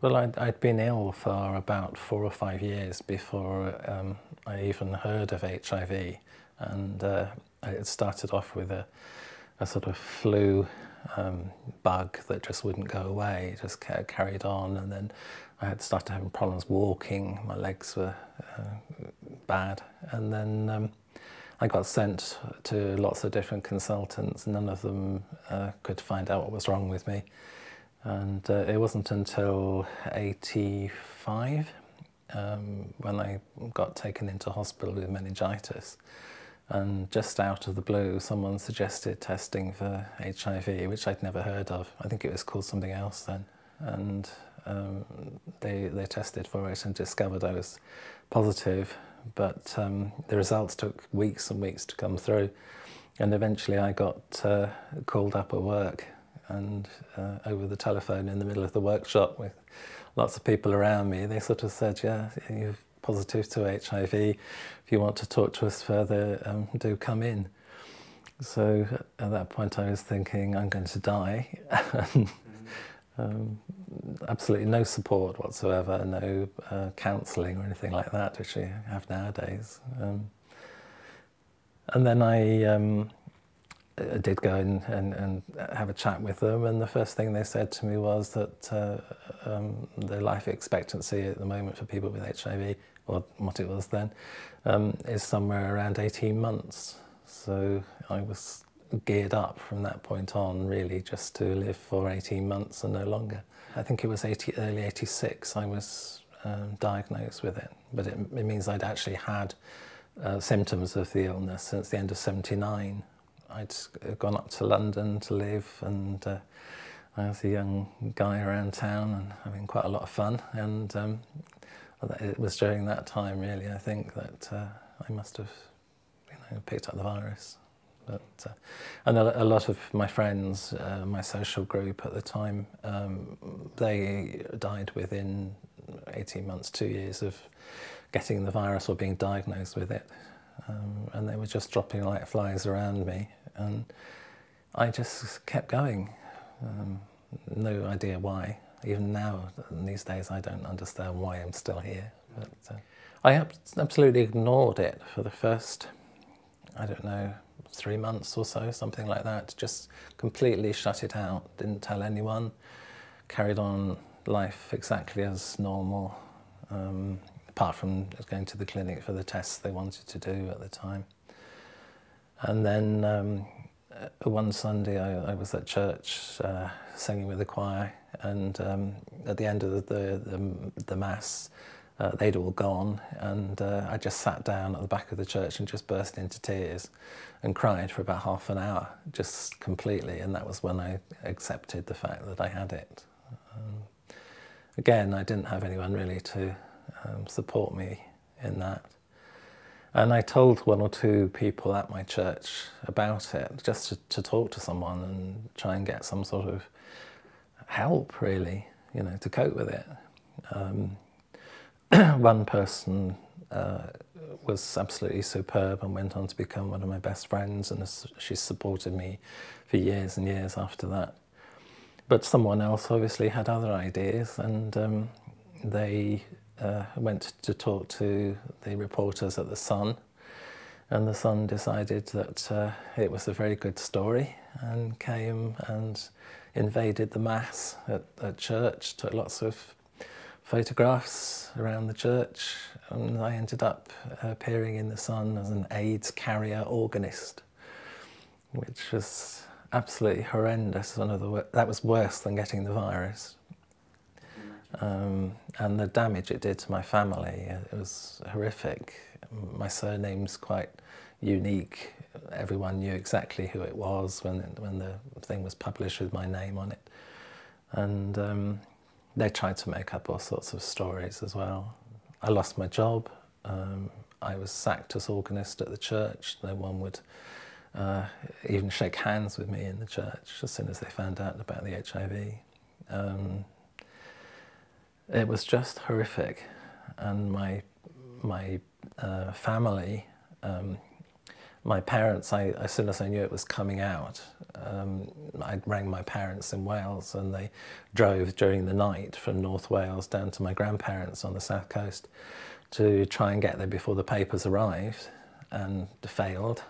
Well, I'd been ill for about 4 or 5 years before I even heard of HIV, and it started off with a sort of flu bug that just wouldn't go away, just carried on, and then I had started having problems walking, my legs were bad, and then I got sent to lots of different consultants. None of them could find out what was wrong with me. And it wasn't until 85 when I got taken into hospital with meningitis. And just out of the blue, someone suggested testing for HIV, which I'd never heard of. I think it was called something else then. And they tested for it and discovered I was positive, but the results took weeks and weeks to come through. And eventually I got called up at work, and over the telephone in the middle of the workshop with lots of people around me, they sort of said, yeah, you're positive to HIV. If you want to talk to us further, do come in. So at that point I was thinking, I'm going to die. Absolutely no support whatsoever, no counselling or anything like that, which we have nowadays. And then I did go and have a chat with them, and the first thing they said to me was that the life expectancy at the moment for people with HIV, or what it was then, is somewhere around 18 months. So I was geared up from that point on, really, just to live for 18 months and no longer. I think it was early 86 I was diagnosed with it, but it means I'd actually had symptoms of the illness since the end of 79. I'd gone up to London to live, and I was a young guy around town and having quite a lot of fun, and it was during that time, really, I think, that I must have picked up the virus. But, and a lot of my friends, my social group at the time, they died within 18 months, 2 years of getting the virus or being diagnosed with it. And they were just dropping like flies around me, and I just kept going. No idea why. Even now, these days, I don't understand why I'm still here. But I absolutely ignored it for the first, I don't know, 3 months or so, something like that. Just completely shut it out, didn't tell anyone, carried on life exactly as normal, apart from going to the clinic for the tests they wanted to do at the time. And then one Sunday I was at church singing with the choir, and at the end of the Mass, they'd all gone, and I just sat down at the back of the church and just burst into tears and cried for about half an hour, just completely, and that was when I accepted the fact that I had it. Again, I didn't have anyone really to support me in that. And I told 1 or 2 people at my church about it, just to talk to someone and try and get some sort of help, really, to cope with it. One person was absolutely superb and went on to become one of my best friends, and she supported me for years and years after that. But someone else obviously had other ideas, and they went to talk to the reporters at The Sun, and The Sun decided that it was a very good story, and came and invaded the Mass at church, took lots of photographs around the church, and I ended up appearing in The Sun as an AIDS carrier organist, which was absolutely horrendous. That was worse than getting the virus. And the damage it did to my family, it was horrific. My surname's quite unique. Everyone knew exactly who it was when the thing was published with my name on it. And they tried to make up all sorts of stories as well. I lost my job. I was sacked as organist at the church. No one would even shake hands with me in the church as soon as they found out about the HIV. It was just horrific, and my family My parents, as soon as I knew it was coming out, I rang my parents in Wales, and they drove during the night from North Wales down to my grandparents on the south coast to try and get there before the papers arrived, and failed.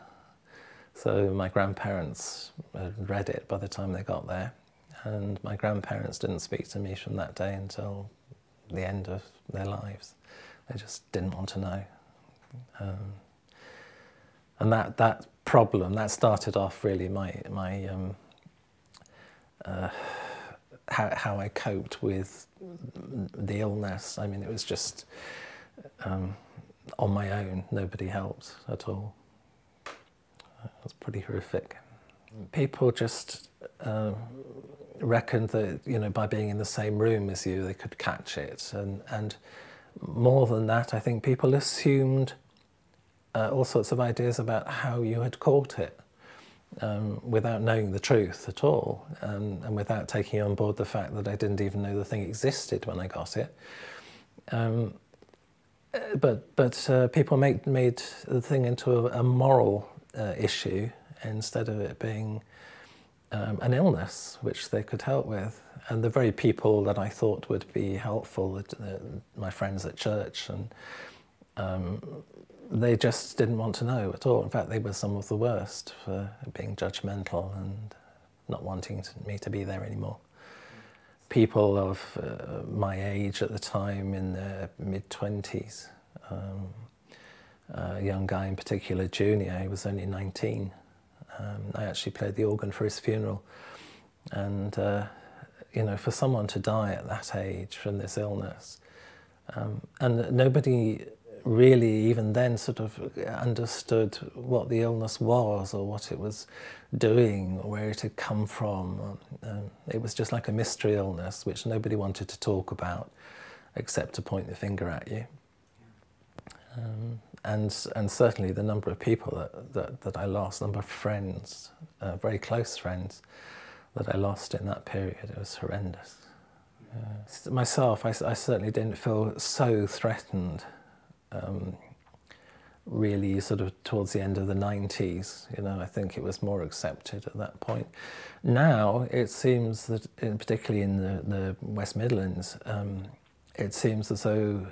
So my grandparents had read it by the time they got there, and my grandparents didn't speak to me from that day until the end of their lives. They just didn't want to know. And that problem, that started off really how I coped with the illness. I mean, it was just on my own. Nobody helped at all. It was pretty horrific. People just reckoned that, you know, by being in the same room as you, they could catch it. And more than that, I think people assumed all sorts of ideas about how you had caught it, without knowing the truth at all, and without taking on board the fact that I didn't even know the thing existed when I got it. But people made the thing into a moral issue instead of it being an illness which they could help with. And the very people that I thought would be helpful, my friends at church, and they just didn't want to know at all. In fact, they were some of the worst for being judgmental and not wanting me to be there anymore. People of my age at the time, in their mid-20s, a young guy in particular, Junior, he was only 19. I actually played the organ for his funeral. And, you know, for someone to die at that age from this illness, and nobody really even then sort of understood what the illness was or what it was doing or where it had come from. It was just like a mystery illness which nobody wanted to talk about except to point the finger at you. And certainly the number of people that I lost, number of friends, very close friends that I lost in that period, it was horrendous. Myself, I certainly didn't feel so threatened really sort of towards the end of the 90s. You know, I think it was more accepted at that point. Now it seems that, particularly in the West Midlands, it seems as though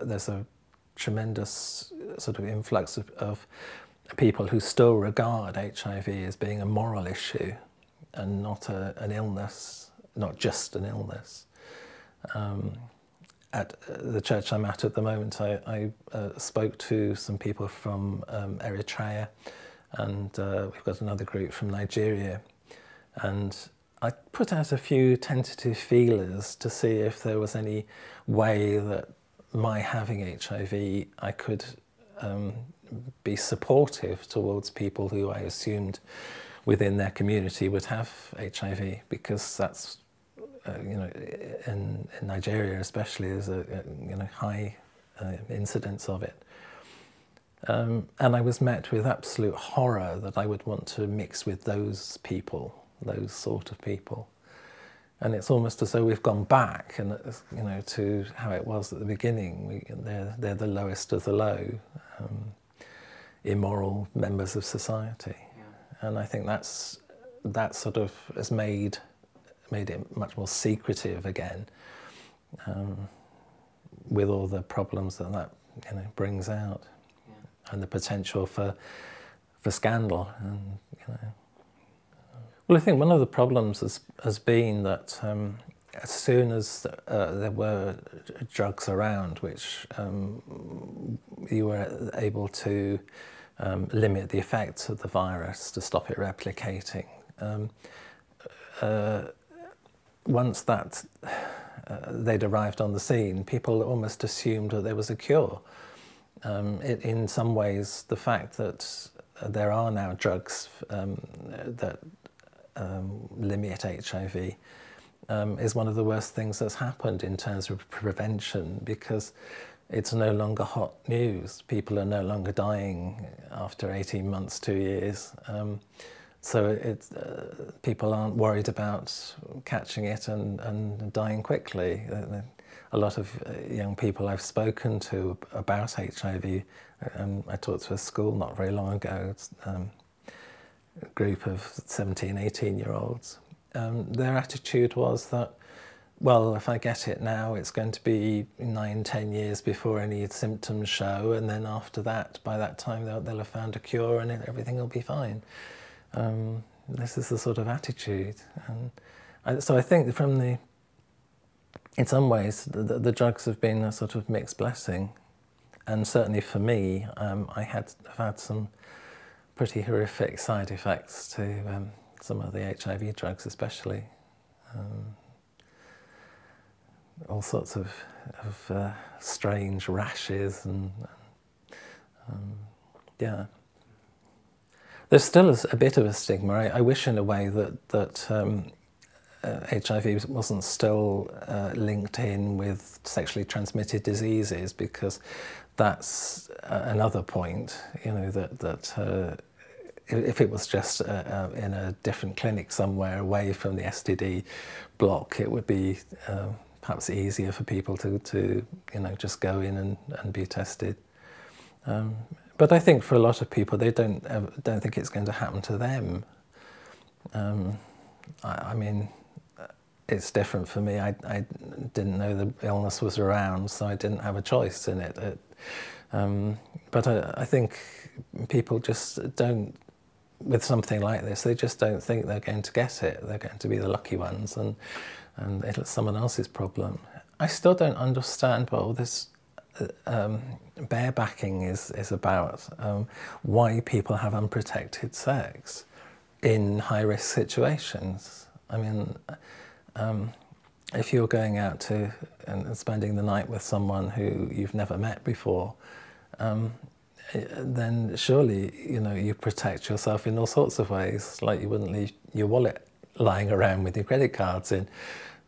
there's a tremendous sort of influx of people who still regard HIV as being a moral issue and not an illness, not just an illness. At the church I'm at the moment, I spoke to some people from Eritrea, and we've got another group from Nigeria, and I put out a few tentative feelers to see if there was any way that my having HIV, I could be supportive towards people who I assumed within their community would have HIV, because that's you know, in Nigeria especially, there's a you know, high incidence of it. And I was met with absolute horror that I would want to mix with those people, those sort of people. And it's almost as though we've gone back, and you know, to how it was at the beginning. They're the lowest of the low, immoral members of society. Yeah. And I think that sort of has made it much more secretive again, with all the problems that you know, brings out, yeah. And the potential for scandal. And you know, well, I think one of the problems has been that as soon as there were drugs around which you were able to limit the effects of the virus to stop it replicating, once that they'd arrived on the scene, people almost assumed that there was a cure. In some ways, the fact that there are now drugs that limit HIV is one of the worst things that's happened in terms of prevention, because it's no longer hot news. People are no longer dying after 18 months, 2 years. So people aren't worried about catching it and dying quickly. a lot of young people I've spoken to about HIV. I talked to a school not very long ago, a group of 17, 18-year-olds. Their attitude was that, well, if I get it now, it's going to be 9, 10 years before any symptoms show, and then after that, by that time, they'll have found a cure and everything will be fine. This is the sort of attitude. And so I think in some ways, the drugs have been a sort of mixed blessing. And certainly for me, I've had some pretty horrific side effects to some of the HIV drugs especially. All sorts of strange rashes and yeah. There's still a bit of a stigma. I wish in a way that HIV wasn't still linked in with sexually transmitted diseases, because that's another point, you know, that if it was just in a different clinic somewhere away from the STD block, it would be perhaps easier for people to you know, just go in and be tested. But I think for a lot of people, they don't think it's going to happen to them. I mean, it's different for me. I didn't know the illness was around, so I didn't have a choice in it. But I think people just don't, with something like this, they just don't think they're going to get it. They're going to be the lucky ones, and it's someone else's problem. I still don't understand what all this barebacking is about, why people have unprotected sex in high-risk situations. I mean, if you're going out and spending the night with someone who you've never met before, then surely, you know, you protect yourself in all sorts of ways, like you wouldn't leave your wallet lying around with your credit cards in.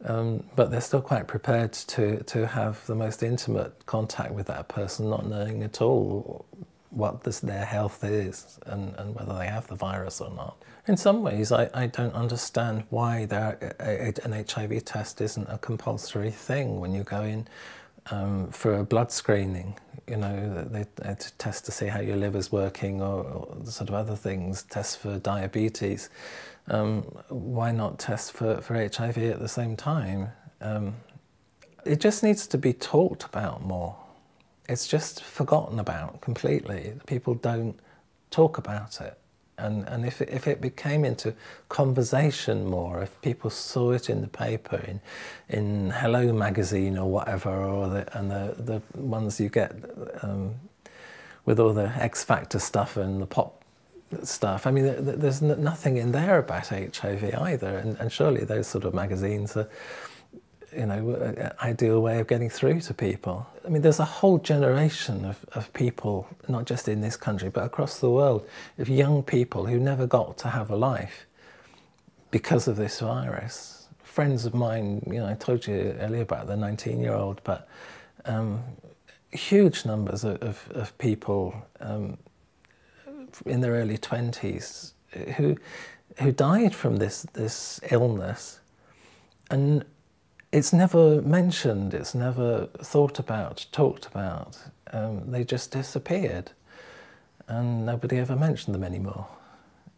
But they're still quite prepared to have the most intimate contact with that person, not knowing at all what their health is and whether they have the virus or not. In some ways, I don't understand why an HIV test isn't a compulsory thing when you go in for a blood screening. You know, they test to see how your liver's working, or sort of other things, test for diabetes. Why not test for HIV at the same time? It just needs to be talked about more. It's just forgotten about completely. People don't talk about it. And if it became into conversation more, if people saw it in the paper, in Hello magazine or whatever, or the ones you get with all the X Factor stuff and the pop stuff. I mean, there's nothing in there about HIV either, and surely those sort of magazines are, you know, an ideal way of getting through to people. I mean, there's a whole generation of people, not just in this country, but across the world, of young people who never got to have a life because of this virus. Friends of mine, you know, I told you earlier about the 19-year-old, but huge numbers of people in their early 20s who died from this illness, and it's never mentioned, it's never thought about, talked about. They just disappeared, and nobody ever mentioned them anymore.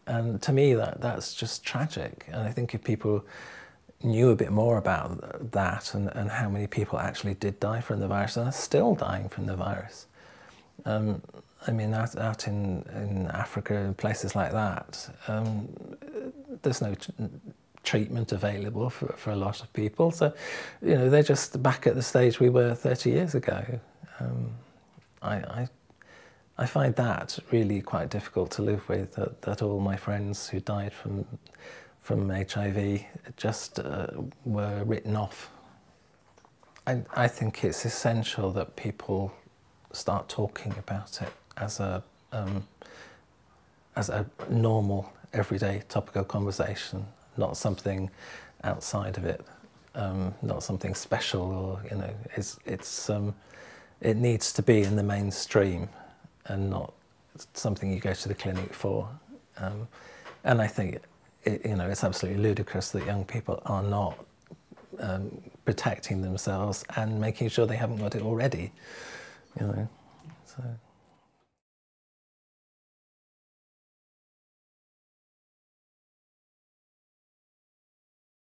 And to me, that's just tragic. And I think if people knew a bit more about that and how many people actually did die from the virus and are still dying from the virus. I mean, out in Africa and places like that, there's no treatment available for a lot of people. So, you know, they're just back at the stage we were 30 years ago. I find that really quite difficult to live with, that all my friends who died from HIV just were written off. I think it's essential that people start talking about it as a normal, everyday topic of conversation. Not something outside of it, not something special, or, you know, it needs to be in the mainstream and not something you go to the clinic for. And I think you know, it's absolutely ludicrous that young people are not protecting themselves and making sure they haven't got it already, you know. So.